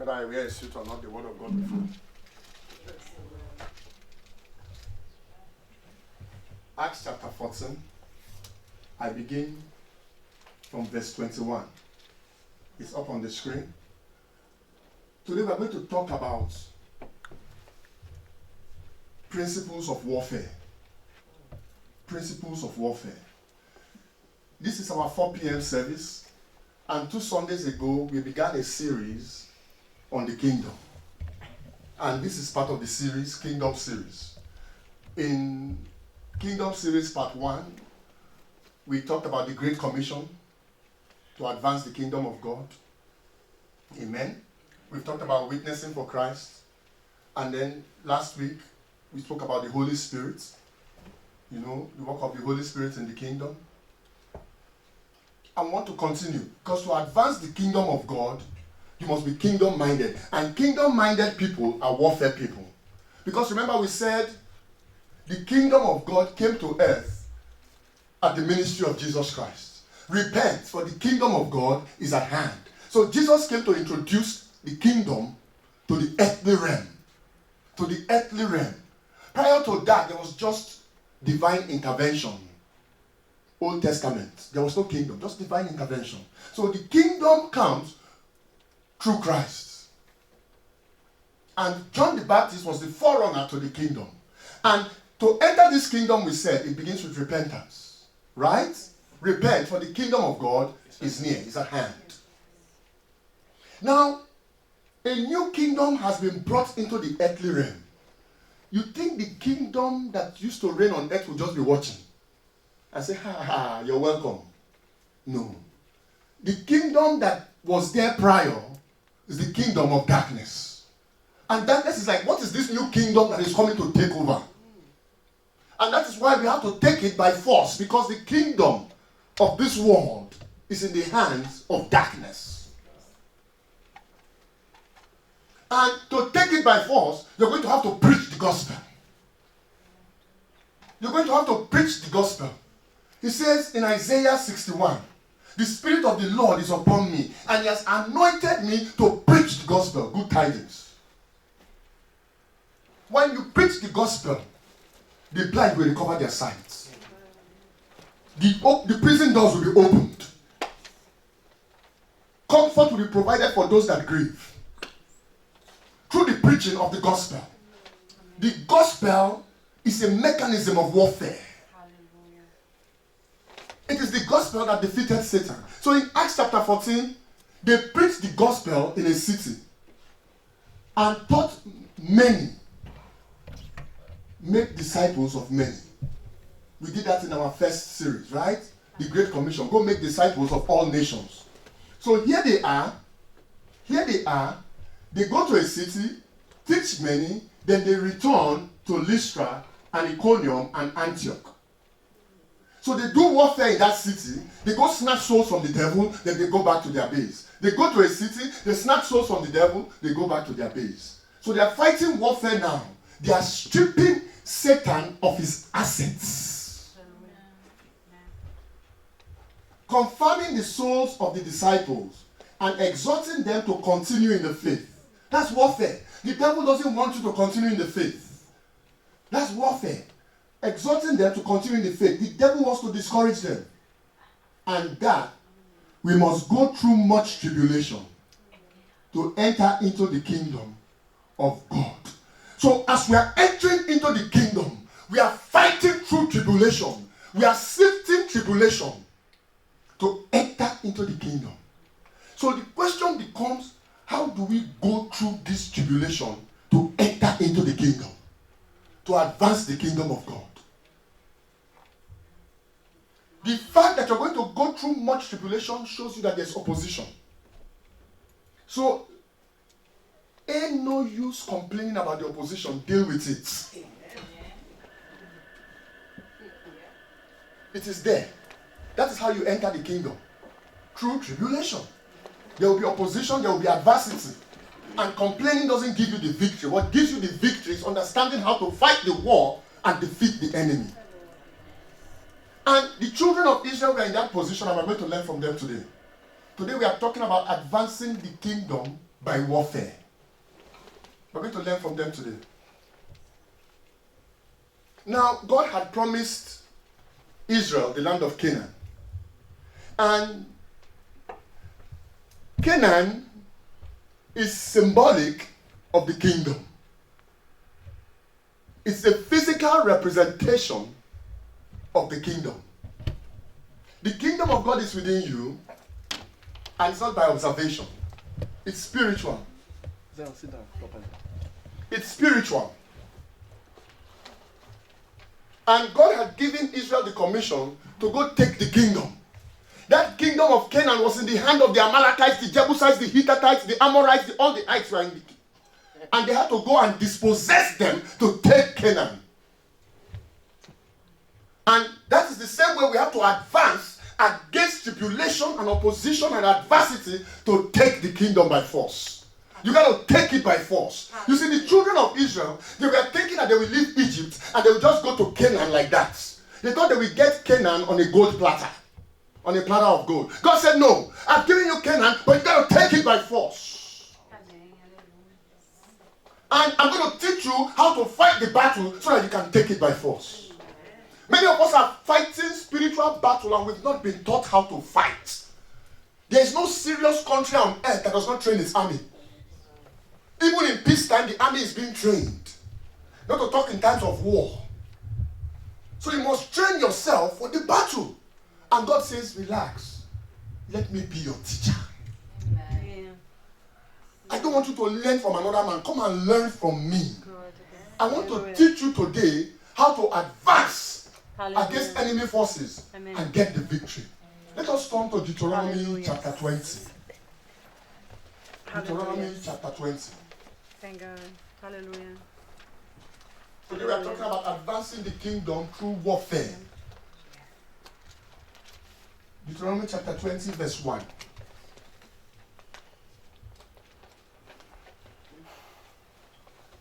whether I wear a suit or not, the word of God will flow. Acts chapter 14, I begin from verse 21. It's up on the screen. Today we are going to talk about principles of warfare. Principles of warfare. This is our 4 p.m. service, and 2 Sundays ago we began a series on the kingdom. And this is part of the series, Kingdom Series. In Kingdom Series Part 1, we talked about the Great Commission to advance the kingdom of God. Amen. We've talked about witnessing for Christ. And then last week, we spoke about the Holy Spirit. You know, the work of the Holy Spirit in the kingdom. I want to continue, because to advance the kingdom of God, you must be kingdom-minded. And kingdom-minded people are warfare people. Because remember we said, the kingdom of God came to earth at the ministry of Jesus Christ. Repent, for the kingdom of God is at hand. So Jesus came to introduce the kingdom to the earthly realm. To the earthly realm. Prior to that, there was just divine intervention. Old Testament. There was no kingdom, just divine intervention. So the kingdom comes through Christ. And John the Baptist was the forerunner to the kingdom. And to enter this kingdom, we said, it begins with repentance. Right? Repent, for the kingdom of God is near, is at hand. Now, a new kingdom has been brought into the earthly realm. You think the kingdom that used to reign on earth will just be watching and say, ha ha, you're welcome? No. The kingdom that was there prior is the kingdom of darkness. And darkness is like, what is this new kingdom that is coming to take over? And that is why we have to take it by force, because the kingdom of this world is in the hands of darkness. And to take it by force, you're going to have to preach the gospel. You're going to have to preach the gospel. He says in Isaiah 61, the Spirit of the Lord is upon me, and He has anointed me to preach the gospel, good tidings. When you preach the gospel, the blind will recover their sight. The prison doors will be opened. Comfort will be provided for those that grieve. Through the preaching of the gospel. The gospel is a mechanism of warfare. It is the gospel that defeated Satan. So in Acts chapter 14, they preached the gospel in a city and taught many. Make disciples of many. We did that in our first series, right? The Great Commission. Go make disciples of all nations. So here they are. They go to a city, teach many, then they return to Lystra and Iconium and Antioch. So they do warfare in that city. They go snatch souls from the devil, then they go back to their base. They go to a city, they snatch souls from the devil, they go back to their base. So they are fighting warfare now. They are stripping Satan of his assets. Confirming the souls of the disciples and exhorting them to continue in the faith. That's warfare. The devil doesn't want you to continue in the faith. That's warfare. Exhorting them to continue in the faith. The devil wants to discourage them. And that we must go through much tribulation to enter into the kingdom of God. So as we are entering into the kingdom, we are fighting through tribulation. We are sifting tribulation to enter into the kingdom. So the question becomes, how do we go through this tribulation to enter into the kingdom? To advance the kingdom of God. The fact that you're going to go through much tribulation shows you that there's opposition. So, ain't no use complaining about the opposition. Deal with it. It is there. That is how you enter the kingdom. Through tribulation. There will be opposition, there will be adversity. And complaining doesn't give you the victory. What gives you the victory is understanding how to fight the war and defeat the enemy. And the children of Israel were in that position, and we're going to learn from them today. Today we are talking about advancing the kingdom by warfare. We're going to learn from them today. Now, God had promised Israel the land of Canaan. And Canaan is symbolic of the kingdom. It's a physical representation of the kingdom. The kingdom of God is within you, and it's not by observation. It's spiritual. Sit down properly. It's spiritual. And God had given Israel the commission to go take the kingdom. That kingdom of Canaan was in the hand of the Amalekites, the Jebusites, the Hittites, the Amorites, all the ites were in the. And they had to go and dispossess them to take Canaan. And that is the same way we have to advance against tribulation and opposition and adversity to take the kingdom by force. You got to take it by force. You see, the children of Israel, they were thinking that they will leave Egypt and they will just go to Canaan like that. They thought they would get Canaan on a gold platter. On a platter of gold. God said, no, I've given you Canaan, but you got to take it by force. And I'm going to teach you how to fight the battle so that you can take it by force. Many of us are fighting spiritual battle and we've not been taught how to fight. There is no serious country on earth that does not train its army. Even in peacetime, the army is being trained. Not to talk in times of war. So you must train yourself for the battle. And God says, relax. Let me be your teacher. Amen. I don't want you to learn from another man. Come and learn from me. I want to teach you today how to advance against enemy forces and get the victory. Let us turn to Deuteronomy chapter 20. Deuteronomy chapter 20. Thank God. Hallelujah. Today we are talking about advancing the kingdom through warfare. Deuteronomy chapter 20 verse 1.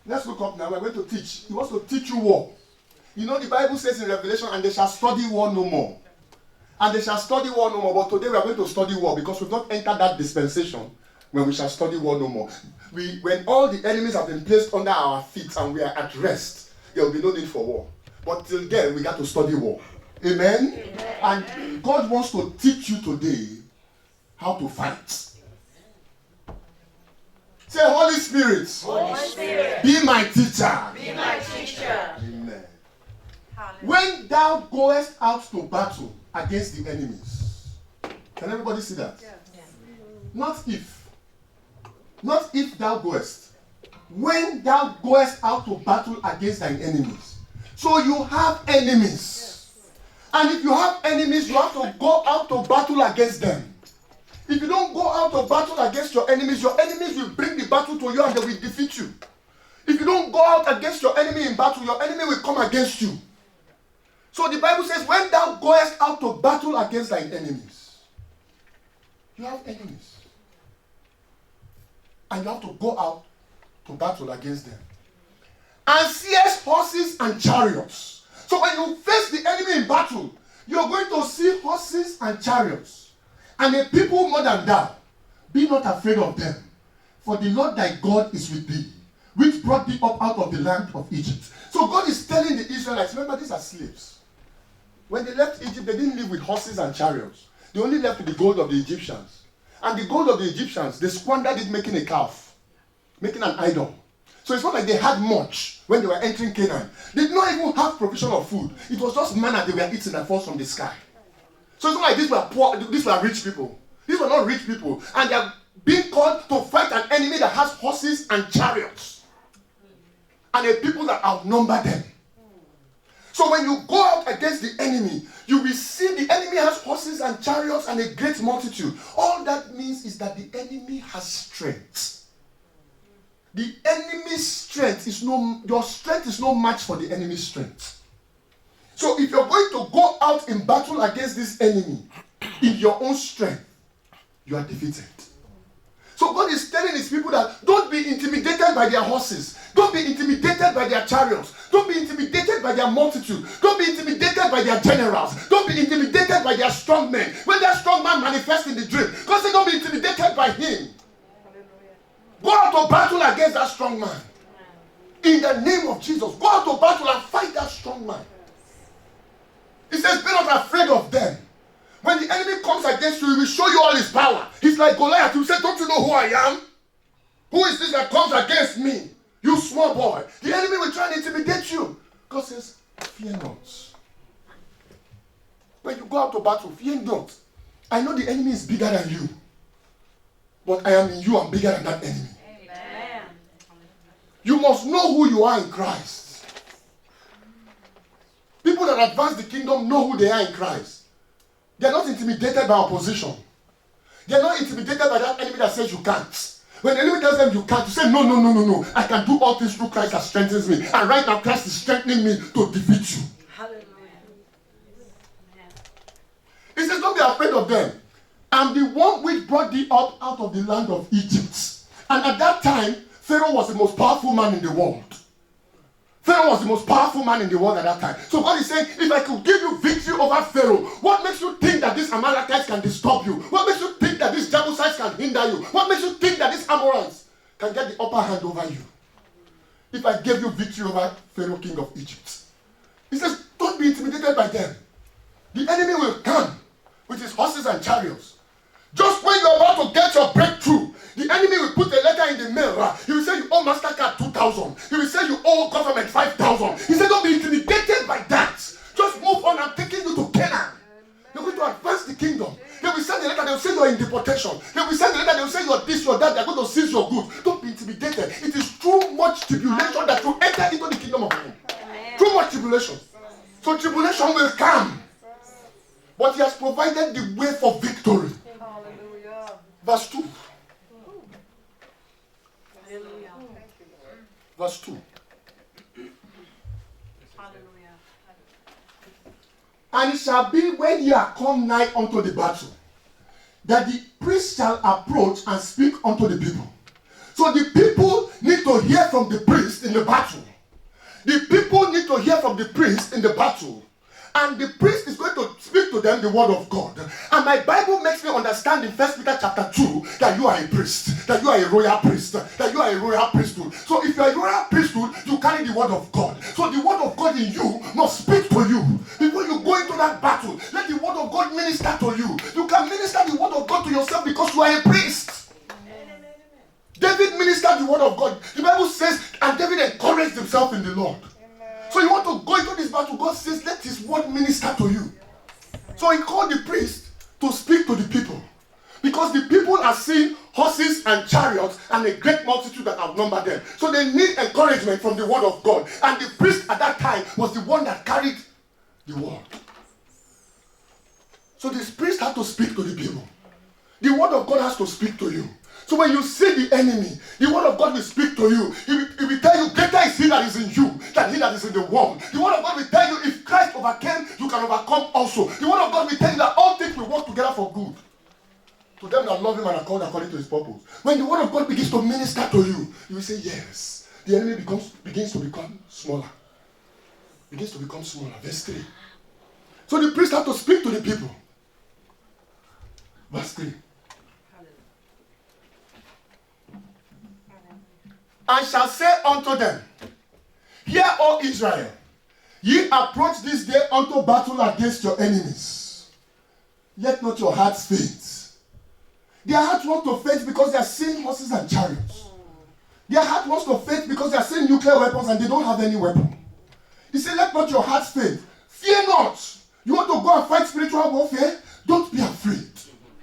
Let's look up now. We're going to teach. He wants to teach you war. You know the Bible says in Revelation, and they shall study war no more. And they shall study war no more. But today we are going to study war because we've not entered that dispensation when we shall study war no more. When all the enemies have been placed under our feet and we are at rest, there will be no need for war. But till then, we got to study war. Amen? Amen? And God wants to teach you today how to fight. Say, Holy Spirit, be my teacher. Be my teacher. Amen. When thou goest out to battle against the enemies. Can everybody see that? Yes. Not if. Not if thou goest. When thou goest out to battle against thine enemies. So you have enemies. And if you have enemies, you have to go out to battle against them. If you don't go out to battle against your enemies will bring the battle to you and they will defeat you. If you don't go out against your enemy in battle, your enemy will come against you. So the Bible says, when thou goest out to battle against thine enemies, you have enemies. And you have to go out to battle against them. And seest horses and chariots. So when you face the enemy in battle, you're going to see horses and chariots. And a people more than thou. Be not afraid of them. For the Lord thy God is with thee, which brought thee up out of the land of Egypt. So God is telling the Israelites, remember these are slaves. When they left Egypt, they didn't live with horses and chariots. They only left with the gold of the Egyptians. And the gold of the Egyptians, they squandered it making a calf, making an idol. So it's not like they had much when they were entering Canaan. They did not even have provision of food. It was just manna they were eating that falls from the sky. So it's not like these were poor, these were rich people. These were not rich people. And they are being called to fight an enemy that has horses and chariots. And a people that outnumber them. So when you go out against the enemy, you will see the enemy has horses and chariots and a great multitude. All that means is that the enemy has strength. The enemy's strength is your strength is no match for the enemy's strength. So if you're going to go out in battle against this enemy in your own strength, you are defeated. So God is telling his people that don't be intimidated by their horses. Don't be intimidated by their chariots. Don't be intimidated by their multitude. Don't be intimidated by their generals. Don't be intimidated by their strong men. When that strong man manifests in the dream, God said don't be intimidated by him. Go out to battle against that strong man. In the name of Jesus, go out to battle and fight that strong man. He says, be not afraid of them. When the enemy comes against you, he will show you all his power. He's like Goliath. He will say, don't you know who I am? Who is this that comes against me? You small boy. The enemy will try and intimidate you. God says, fear not. When you go out to battle, fear not. I know the enemy is bigger than you. But I am in you, I'm bigger than that enemy. Amen. You must know who you are in Christ. People that advance the kingdom know who they are in Christ. They are not intimidated by opposition. They are not intimidated by that enemy that says you can't. When the enemy tells them you can't, you say, no. I can do all things through Christ that strengthens me. And right now, Christ is strengthening me to defeat you. Hallelujah. He says, don't be afraid of them. I'm the one which brought thee up out of the land of Egypt. And at that time, Pharaoh was the most powerful man in the world. Pharaoh was the most powerful man in the world at that time. So God is saying, if I could give you victory over Pharaoh, what makes you think that these Amalekites can disturb you? What makes you think that these Jebusites can hinder you? What makes you think that these Amorites can get the upper hand over you? If I gave you victory over Pharaoh, king of Egypt. He says, don't be intimidated by them. The enemy will come with his horses and chariots. Just when you're about to get your breakthrough, the enemy will put a letter in the mail. He will say you owe MasterCard 2,000. He will say you owe government 5,000. He said don't be intimidated by that. Just move on. I'm taking you to Canaan. You're going to advance the kingdom. They will send the letter. They will say you're in deportation. They will send the letter. They will say you're this, you're that. They're going to seize your goods. Don't be intimidated. It is too much tribulation that you enter into the kingdom of heaven. Too much tribulation. So tribulation will come. But he has provided the way for victory. Hallelujah. Verse 2. Hallelujah. Verse 2. Hallelujah. And it shall be when ye are come nigh unto the battle, that the priest shall approach and speak unto the people. So the people need to hear from the priest in the battle. The people need to hear from the priest in the battle. And the priest is going to speak to them the word of God. And my Bible makes me understand in 1 Peter chapter 2 that you are a priest, that you are a royal priest, that you are a royal priesthood. So if you are a royal priesthood, you carry the word of God. So the word of God in you must speak to you. Before you go into that battle, let the word of God minister to you. You can minister the word of God to yourself because you are a priest. David ministered the word of God. The Bible says, and David encouraged himself in the Lord. So you want to go into this battle, God says, let his word minister to you. So he called the priest to speak to the people. Because the people are seeing horses and chariots and a great multitude that outnumber them. So they need encouragement from the word of God. And the priest at that time was the one that carried the word. So this priest had to speak to the people. The word of God has to speak to you. So when you see the enemy, the word of God will speak to you. He will tell you, greater is he that is in you than he that is in the world. The word of God will tell you, if Christ overcame, you can overcome also. The word of God will tell you that all things will work together for good. To them that love him and are called according to his purpose. When the word of God begins to minister to you, you will say, yes. The enemy begins to become smaller. Begins to become smaller. Verse 3. So the priest had to speak to the people. Verse 3. And shall say unto them, hear, O Israel, ye approach this day unto battle against your enemies. Let not your hearts faint. Their heart wants to faint because they are seeing horses and chariots. Their heart wants to faint because they are seeing nuclear weapons and they don't have any weapon. He said, let not your hearts faint. Fear not. You want to go and fight spiritual warfare? Don't be afraid.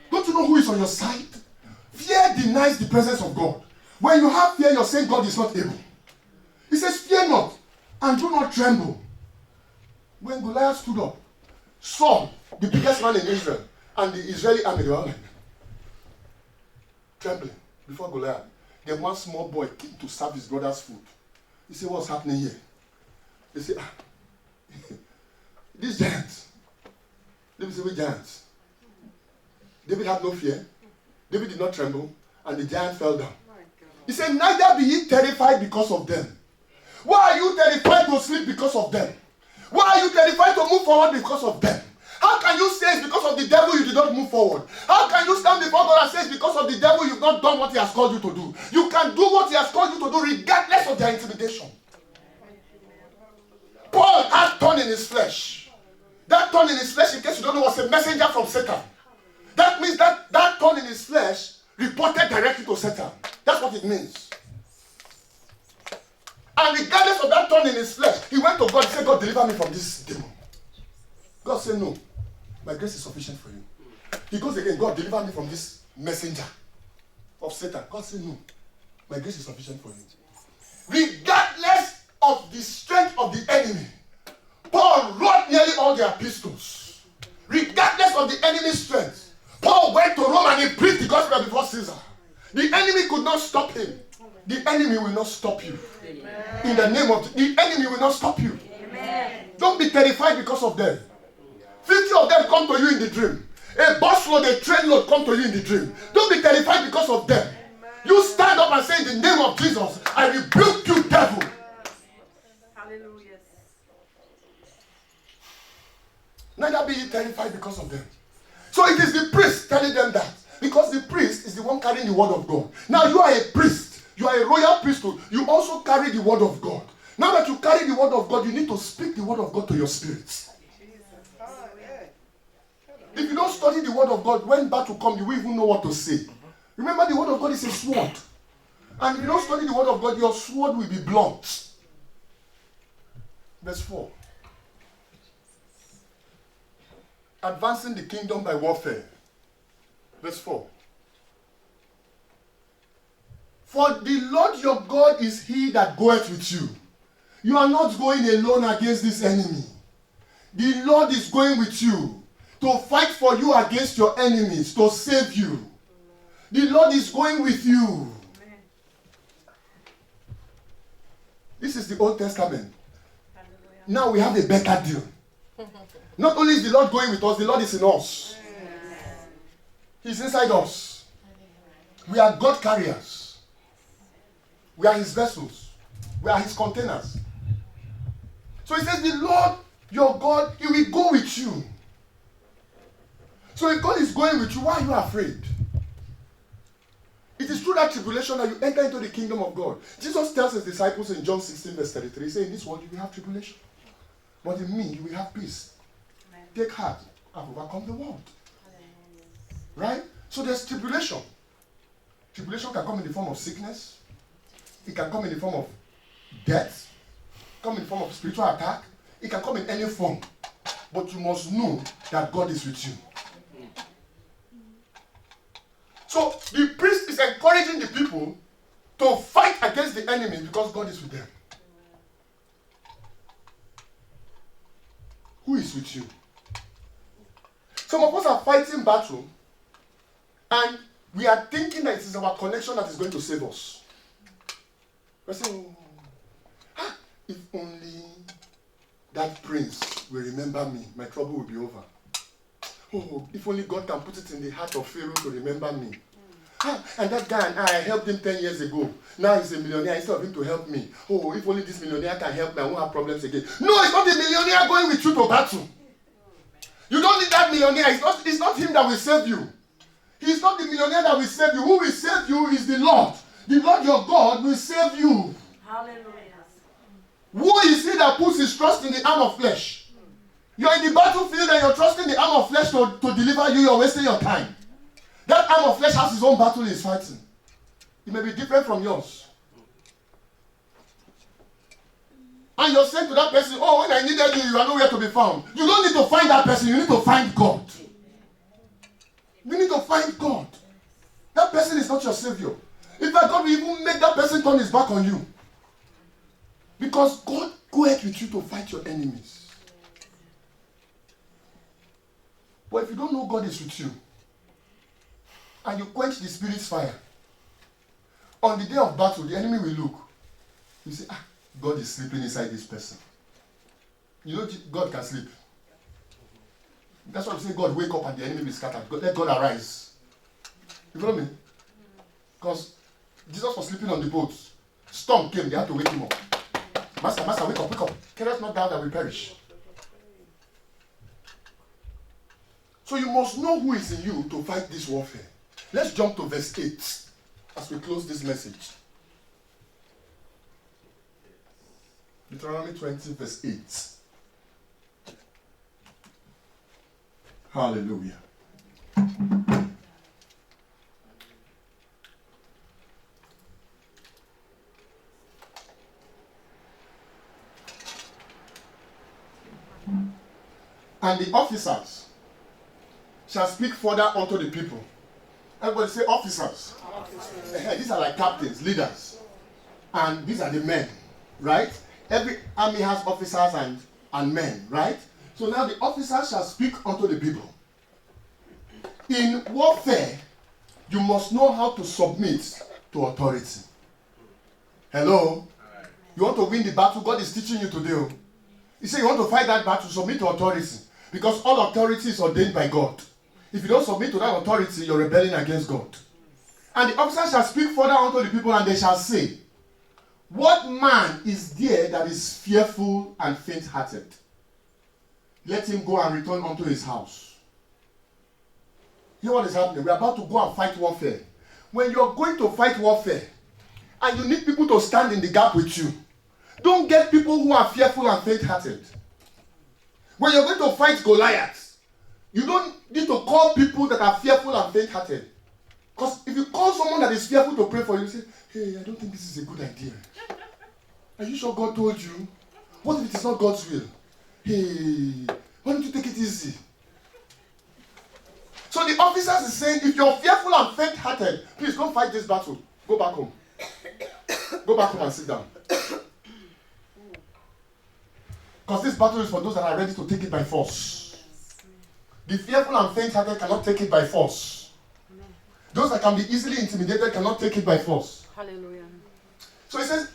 Don't you know who is on your side? Fear denies the presence of God. When you have fear, you're saying God is not able. He says, fear not, and do not tremble. When Goliath stood up, Saul, the biggest man in Israel, and the Israeli army, they were all like, trembling before Goliath. Then one small boy came to serve his brother's food. He said, what's happening here? They said, these giants. David said, which giants? David had no fear. David did not tremble, and the giant fell down. He said, neither be ye terrified because of them. Why are you terrified to sleep because of them? Why are you terrified to move forward because of them? How can you say it's because of the devil you did not move forward? How can you stand before God and say it's because of the devil you've not done what he has called you to do? You can do what he has called you to do regardless of their intimidation. Paul had thorn in his flesh. That thorn in his flesh, in case you don't know, was a messenger from Satan. That means that thorn in his flesh reported directly to Satan. That's what it means. And regardless of that thorn in his flesh, he went to God and said, God, deliver me from this demon. God said, no, my grace is sufficient for you. He goes again, God, deliver me from this messenger of Satan. God said, no, my grace is sufficient for you. Regardless of the strength of the enemy, Paul wrote nearly all the epistles. Regardless of the enemy's strength, Paul went to Rome and he preached the gospel before Caesar. The enemy could not stop him. The enemy will not stop you. Amen. In the name of the enemy will not stop you. Amen. Don't be terrified because of them. 50 of them come to you in the dream. A bus load, a train load come to you in the dream. Don't be terrified because of them. You stand up and say, in the name of Jesus, I rebuke you, devil. Hallelujah. Neither be ye terrified because of them. So it is the priest telling them that. Because the priest is the one carrying the word of God. Now you are a priest. You are a royal priesthood. You also carry the word of God. Now that you carry the word of God, you need to speak the word of God to your spirit. If you don't study the word of God, when battle comes, you won't even know what to say. Remember, the word of God is a sword. And if you don't study the word of God, your sword will be blunt. Verse 4. Advancing the kingdom by warfare. Verse 4. For the Lord your God is he that goeth with you. You are not going alone against this enemy. The Lord is going with you to fight for you against your enemies, to save you. The Lord is going with you. This is the Old Testament. Now we have a better deal. Not only is the Lord going with us, the Lord is in us. He's inside us. We are God carriers. We are his vessels. We are his containers. So he says, the Lord, your God, he will go with you. So if God is going with you, why are you afraid? It is through that tribulation that you enter into the kingdom of God. Jesus tells his disciples in John 16 verse 33, he says, in this world you will have tribulation. But in me you will have peace. Amen. Take heart, I've overcome the world. Right? So there's tribulation. Tribulation can come in the form of sickness. It can come in the form of death. Come in the form of spiritual attack. It can come in any form. But you must know that God is with you. So the priest is encouraging the people to fight against the enemy because God is with them. Who is with you? Some of us are fighting battle and we are thinking that it is our connection that is going to save us. We're saying, if only that prince will remember me, my trouble will be over. Oh, if only God can put it in the heart of Pharaoh to remember me. And that guy and I helped him 10 years ago. Now he's a millionaire instead of him to help me. Oh, if only this millionaire can help me, I won't have problems again. No, it's not the millionaire going with you to battle. You don't need that millionaire. It's not him that will save you. He's not the millionaire that will save you. Who will save you is the Lord. The Lord your God will save you. Hallelujah. Who is he that puts his trust in the arm of flesh? You're in the battlefield and you're trusting the arm of flesh to deliver you. You're wasting your time. That arm of flesh has his own battle he's fighting. It may be different from yours. And you're saying to that person, oh, when I needed you, you are nowhere to be found. You don't need to find that person. You need to find God. You need to find God. That person is not your savior. In fact, God will even make that person turn his back on you. Because God goeth with you to fight your enemies. But if you don't know God is with you, and you quench the spirit's fire, on the day of battle, the enemy will look. You say, God is sleeping inside this person. You know, God can sleep. That's why we say, God, wake up and the enemy will scatter. Let God arise. You follow me? Because Jesus was sleeping on the boat. Storm came, they had to wake him up. Master, wake up, wake up. Carry us not down that we perish. So you must know who is in you to fight this warfare. Let's jump to verse 8 as we close this message. Deuteronomy 20, verse 8. Hallelujah. And the officers shall speak further unto the people. Everybody say officers. These are like captains, leaders. And these are the men, right? Every army has officers and men, right? So now the officers shall speak unto the people. In warfare, you must know how to submit to authority. Hello? You want to win the battle, God is teaching you today. He said you want to fight that battle, submit to authority. Because all authority is ordained by God. If you don't submit to that authority, you're rebelling against God. And the officers shall speak further unto the people, and they shall say, what man is there that is fearful and faint-hearted? Let him go and return unto his house. Hear what is happening? We're about to go and fight warfare. When you're going to fight warfare, and you need people to stand in the gap with you, don't get people who are fearful and faint-hearted. When you're going to fight Goliath, you don't need to call people that are fearful and faint-hearted. Because if you call someone that is fearful to pray for you, say, hey, I don't think this is a good idea. Are you sure God told you? What if it is not God's will? Hey, why don't you take it easy? So the officers is saying, if you're fearful and faint-hearted, please don't fight this battle. Go back home. Go back home and sit down. Because this battle is for those that are ready to take it by force. The fearful and faint-hearted cannot take it by force. Those that can be easily intimidated cannot take it by force. Hallelujah. So he says,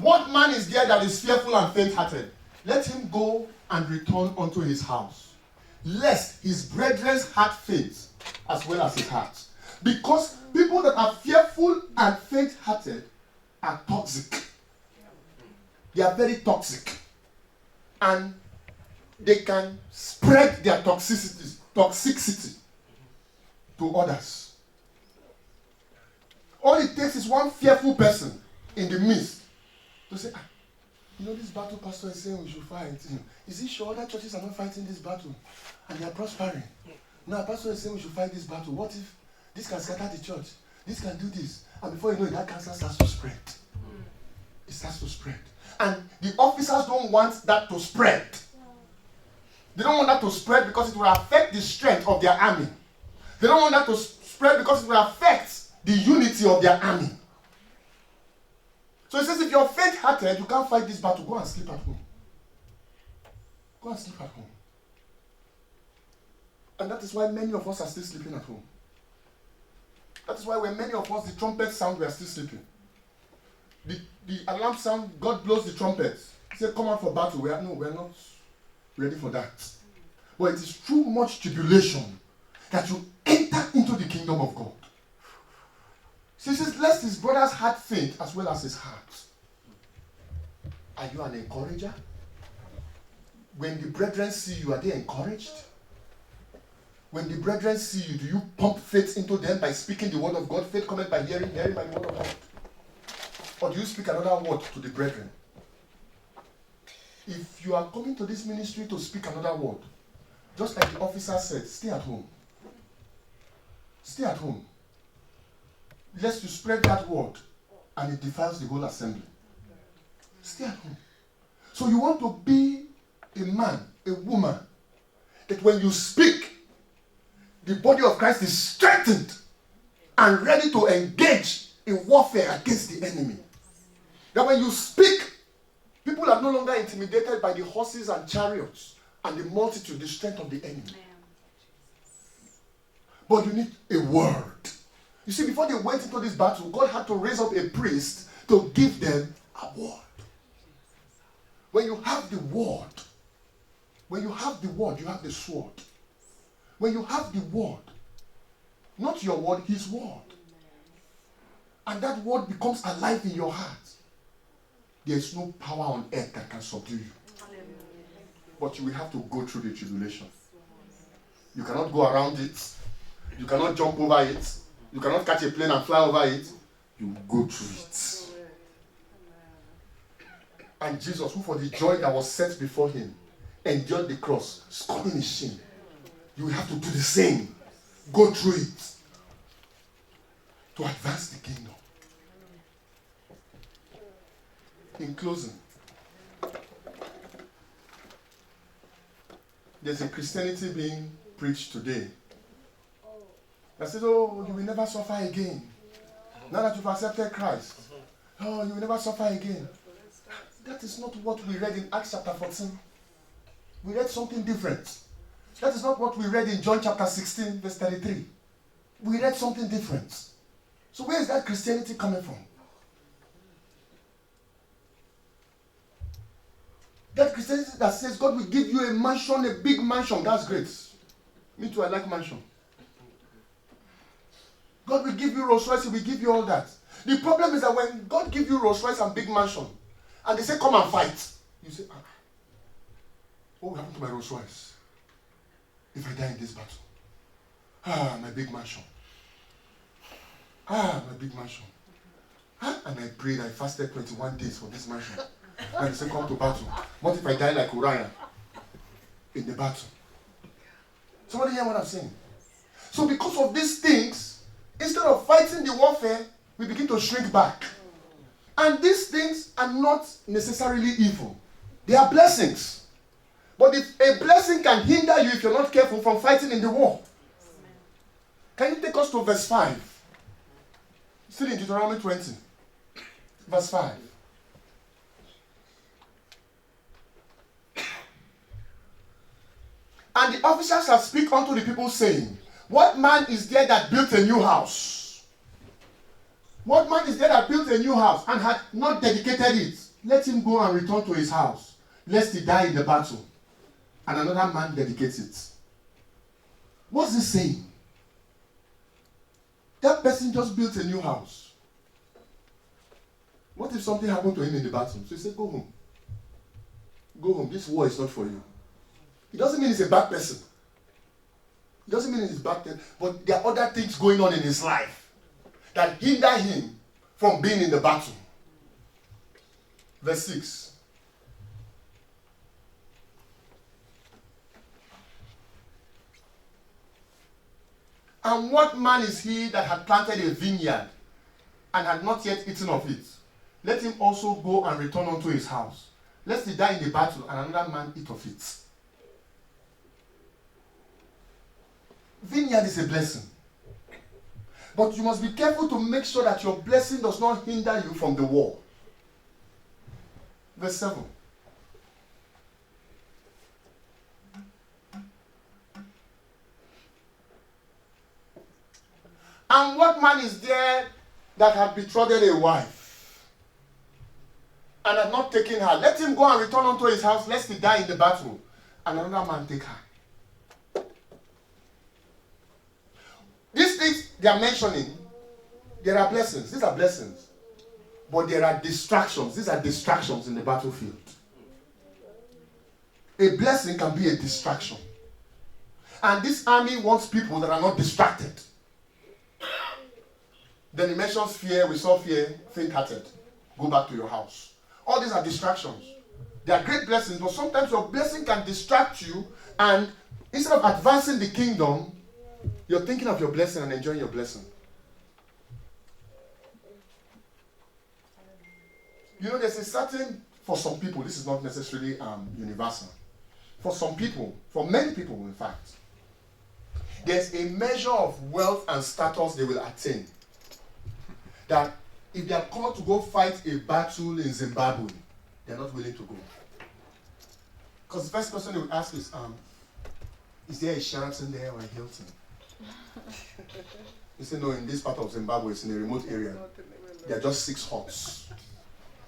what man is there that is fearful and faint-hearted? Let him go and return unto his house, lest his brethren's heart faint, as well as his heart. Because people that are fearful and faint-hearted are toxic. They are very toxic. And they can spread their toxicity to others. All it takes is one fearful person in the midst to say, this battle pastor is saying we should fight. Is he sure other churches are not fighting this battle and they are prospering? No, pastor is saying we should fight this battle. What if this can scatter the church? This can do this. And before you know it, that cancer starts to spread. It starts to spread. And the officers don't want that to spread. They don't want that to spread because it will affect the strength of their army. They don't want that to spread because it will affect the unity of their army. So he says, if you're faint-hearted, you can't fight this battle. Go and sleep at home. Go and sleep at home. And that is why many of us are still sleeping at home. That is why when many of us, the trumpet sound, we are still sleeping. The alarm sound, God blows the trumpet. He said, come out for battle. We're not ready for that. But it is too much tribulation that you enter into the kingdom of God. So he says, lest his brother's heart faint as well as his heart. Are you an encourager? When the brethren see you, are they encouraged? When the brethren see you, do you pump faith into them by speaking the word of God? Faith cometh by hearing, hearing by the word of God. Or do you speak another word to the brethren? If you are coming to this ministry to speak another word, just like the officer said, stay at home. Stay at home. Lest you spread that word and it defiles the whole assembly. Stay at home. So you want to be a man, a woman, that when you speak, the body of Christ is strengthened and ready to engage in warfare against the enemy. That when you speak, people are no longer intimidated by the horses and chariots and the multitude, the strength of the enemy. But you need a word. You see, before they went into this battle, God had to raise up a priest to give them a word. When you have the word, you have the sword. When you have the word, not your word, his word, and that word becomes alive in your heart, there is no power on earth that can subdue you. But you will have to go through the tribulation. You cannot go around it. You cannot jump over it. You cannot catch a plane and fly over it. You go through it. And Jesus, who for the joy that was set before him, endured the cross, scorning his shame. You will have to do the same. Go through it to advance the kingdom. In closing, there's a Christianity being preached today that says, oh, you will never suffer again. Now that you've accepted Christ, oh, you will never suffer again. That is not what we read in Acts chapter 14. We read something different. That is not what we read in John chapter 16, verse 33. We read something different. So where is that Christianity coming from? That Christianity that says God will give you a mansion, a big mansion, that's great. Me too, I like mansion. God will give you Rolls Royce, He will give you all that. The problem is that when God gives you Rolls Royce and big mansion, and they say, come and fight, you say, what will happen to my Rolls Royce if I die in this battle? My big mansion. My big mansion. And I prayed, I fasted 21 days for this mansion. And they say, come to battle. What if I die like Uriah in the battle? Somebody hear what I'm saying? So because of these things, instead of fighting the warfare, we begin to shrink back. And these things are not necessarily evil. They are blessings. But if a blessing can hinder you if you're not careful from fighting in the war. Can you take us to verse 5? Still in Deuteronomy 20. Verse 5. And the officers shall speak unto the people, saying, what man is there that built a new house? What man is there that built a new house and had not dedicated it? Let him go and return to his house, lest he die in the battle, and another man dedicates it. What's this saying? That person just built a new house. What if something happened to him in the battle? So he said, go home. Go home. This war is not for you. It doesn't mean he's a bad person. It doesn't mean he's a bad person. But there are other things going on in his life that hinder him from being in the battle. Verse 6. And what man is he that had planted a vineyard and had not yet eaten of it? Let him also go and return unto his house, lest he die in the battle and another man eat of it. Vineyard is a blessing. But you must be careful to make sure that your blessing does not hinder you from the war. Verse 7. And what man is there that hath betrothed a wife and hath not taken her? Let him go and return unto his house, lest he die in the battle, and another man take her. These things they are mentioning, there are blessings. These are blessings. But there are distractions. These are distractions in the battlefield. A blessing can be a distraction. And this army wants people that are not distracted. Then he mentions fear. We saw fear, faint-hearted. Go back to your house. All these are distractions. They are great blessings, but sometimes your blessing can distract you, and instead of advancing the kingdom, you're thinking of your blessing and enjoying your blessing. You know, there's a certain, for some people, this is not necessarily universal. For some people, for many people in fact, there's a measure of wealth and status they will attain. That if they are called to go fight a battle in Zimbabwe, they're not willing to go. Because the first question they would ask is there a Sheraton there or a Hilton? You say, no, in this part of Zimbabwe, it's in a remote area. There are just 6 huts.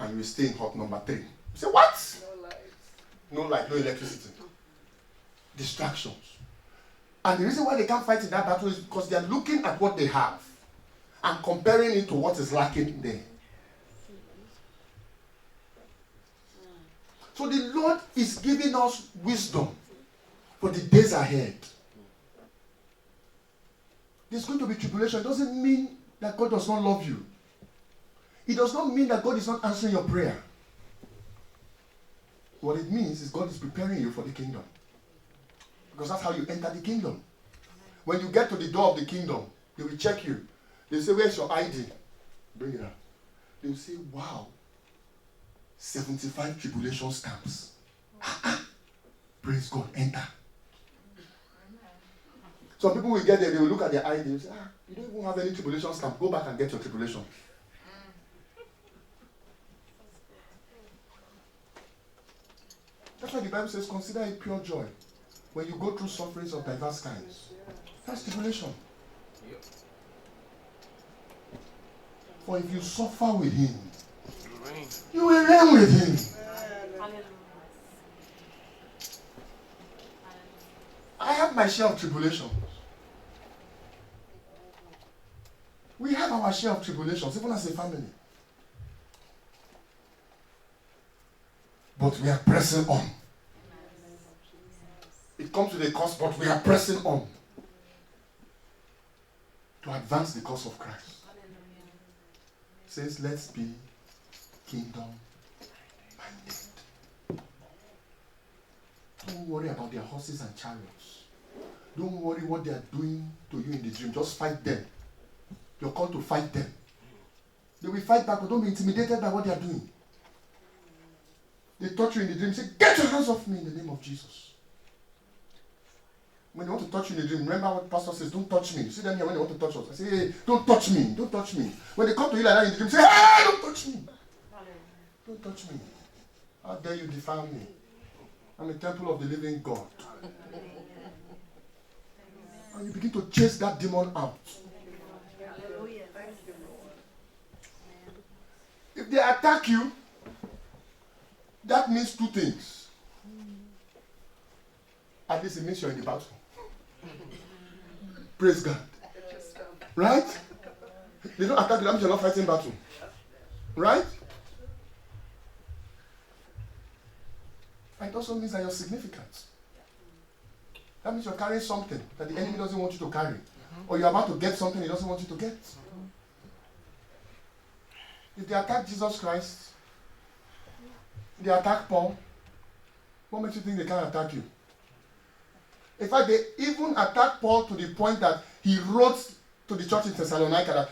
And you stay in hut number 3. You say, what? No lights. No light, no electricity. Distractions. And the reason why they can't fight in that battle is because they are looking at what they have and comparing it to what is lacking there. So the Lord is giving us wisdom for the days ahead. There's going to be tribulation. It doesn't mean that God does not love you. It does not mean that God is not answering your prayer. What it means is God is preparing you for the kingdom. Because that's how you enter the kingdom. When you get to the door of the kingdom, they will check you. They say, where's your ID? Bring it up. They will say, wow, 75 tribulation stamps. Praise God, enter. Some people will get there, they will look at their ID and say, you don't even have any tribulation stamp. Go back and get your tribulation. That's why the Bible says, consider it pure joy when you go through sufferings of diverse kinds. That's tribulation. For if you suffer with him, you will reign with him. I have my share of tribulations. We have our share of tribulations, even as a family. But we are pressing on. It comes with a cost, but we are pressing on to advance the cause of Christ. It says, let's be kingdom minded. Don't worry about their horses and chariots. Don't worry what they are doing to you in the dream. Just fight them. You're called to fight them. They will fight back, but don't be intimidated by what they are doing. They touch you in the dream, say, get your hands off me in the name of Jesus. When they want to touch you in the dream, remember what pastor says, don't touch me. You see them here when they want to touch us. I say, hey, don't touch me, don't touch me. When they come to you like that in the dream, say, hey, don't touch me. Don't touch me. How dare you defile me? I'm a temple of the living God. And you begin to chase that demon out. If they attack you, that means two things. At least it means you're in the battle. Praise God. Right? They don't attack you, that means you're not fighting battle. Right? It also means that you're significant. That means you're carrying something that the enemy doesn't want you to carry. Or you're about to get something he doesn't want you to get. If they attack Jesus Christ, they attack Paul, what makes you think they can't attack you? In fact, they even attacked Paul to the point that he wrote to the church in Thessalonica that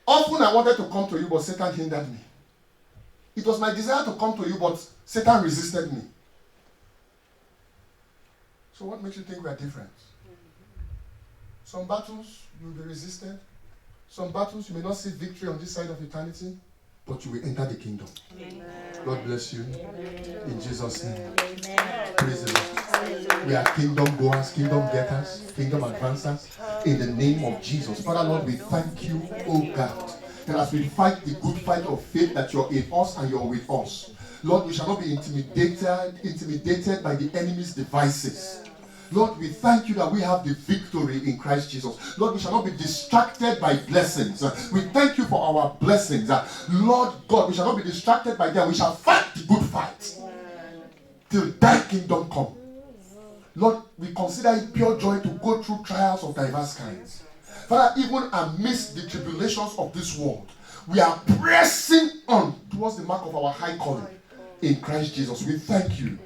often I wanted to come to you, but Satan hindered me. It was my desire to come to you, but Satan resisted me. So what makes you think we are different? Some battles you will be resisted. Some battles you may not see victory on this side of eternity, but you will enter the kingdom. Amen. God bless you. Amen. In Jesus' name. Amen. Praise the Lord. We are kingdom goers, kingdom getters, kingdom advancers. In the name of Jesus. Father Lord, we thank you, oh God, that as we fight the good fight of faith, that you're in us and you're with us. Lord, we shall not be intimidated by the enemy's devices. Lord, we thank you that we have the victory in Christ Jesus. Lord, we shall not be distracted by blessings. We thank you for our blessings. Lord God, we shall not be distracted by them. We shall fight the good fight till thy kingdom come. Lord, we consider it pure joy to go through trials of diverse kinds. Father, even amidst the tribulations of this world, we are pressing on towards the mark of our high calling in Christ Jesus. We thank you.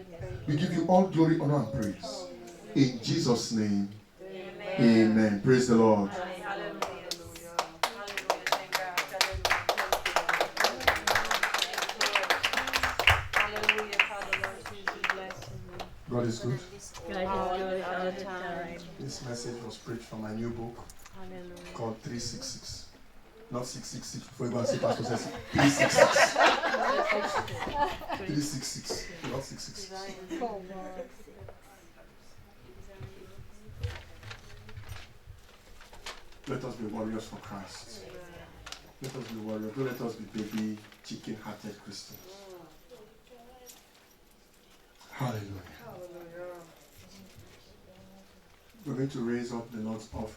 We give you all glory, honor, and praise. In Jesus' name, amen. Amen. Praise the Lord. God is good. This message was preached from my new book called 366. Not 666. Before you go and say Pastor says 366. 366. Not 666. Let us be warriors for Christ. Let us be warriors. Don't let us be baby, chicken-hearted Christians. Hallelujah. We're going to raise up the Lord's offering.